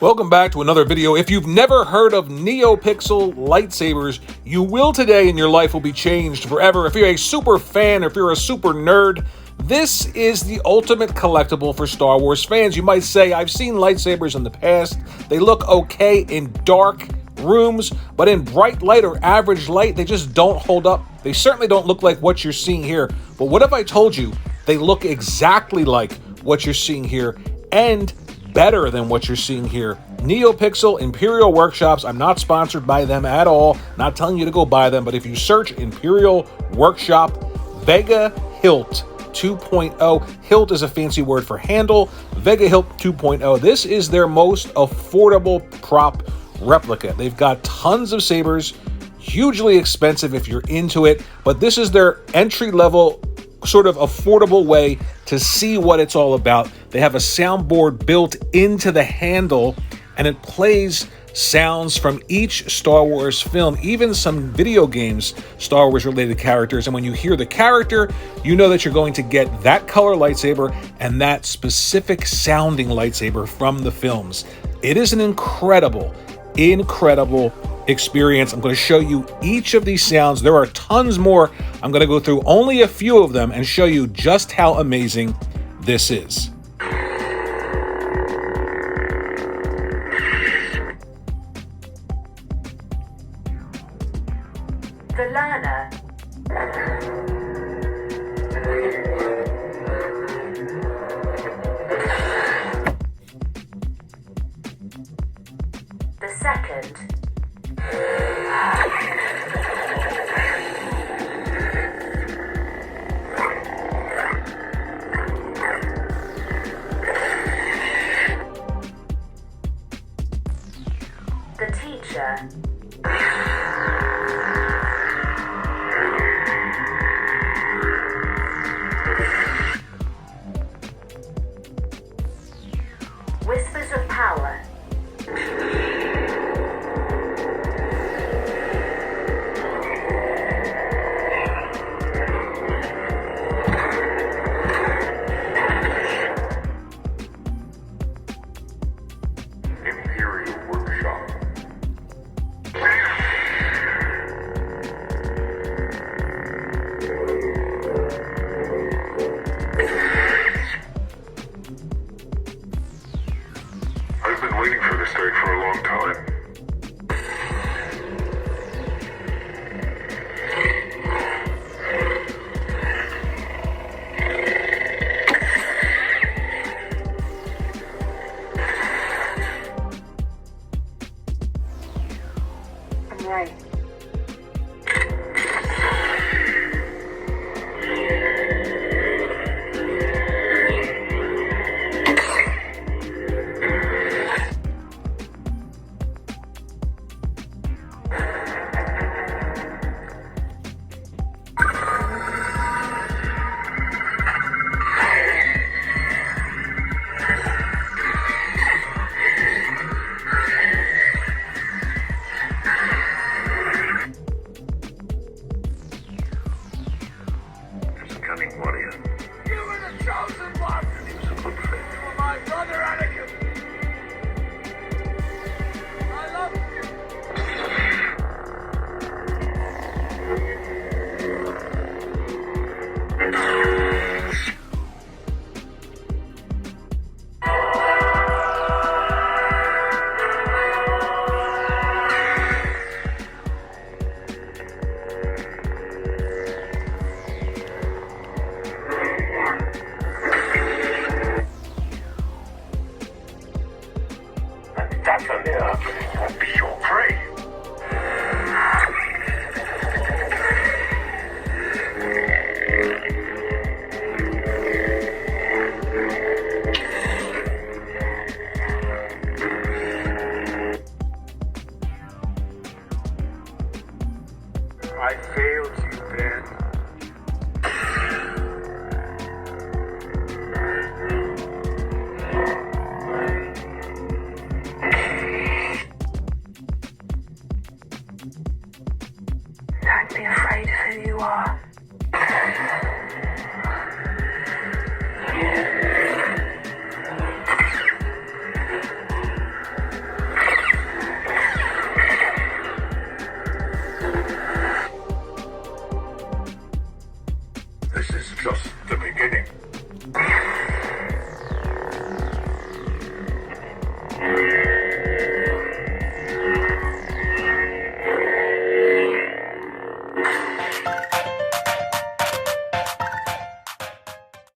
Welcome back to another video. If you've never heard of NeoPixel lightsabers, you will today, and your life will be changed forever. If you're a super fan, if you're a super nerd, this is the ultimate collectible for Star Wars fans. You might say, I've seen lightsabers in the past. They look okay in dark rooms, but in bright light or average light, they just don't hold up. They certainly don't look like what you're seeing here. But what if I told you they look exactly like what you're seeing here and better than what you're seeing here? NeoPixel Imperial Workshops. I'm not sponsored by them at all. Not telling you to go buy them, but if you search Imperial Workshop Vega Hilt 2.0, hilt is a fancy word for handle, Vega Hilt 2.0. This is their most affordable prop replica. They've got tons of sabers, hugely expensive if you're into it, but this is their entry-level sort of affordable way to see what it's all about. They have a soundboard built into the handle, and it plays sounds from each Star Wars film, even some video games, Star Wars related characters. And when you hear the character, you know that you're going to get that color lightsaber and that specific sounding lightsaber from the films. It is an incredible experience. I'm going to show you each of these sounds. There are tons more. I'm going to go through only a few of them and show you just how amazing this is. The learner. The second. The teacher. Whispers of power. Imperial Workshop. I've been waiting for this day for a long time.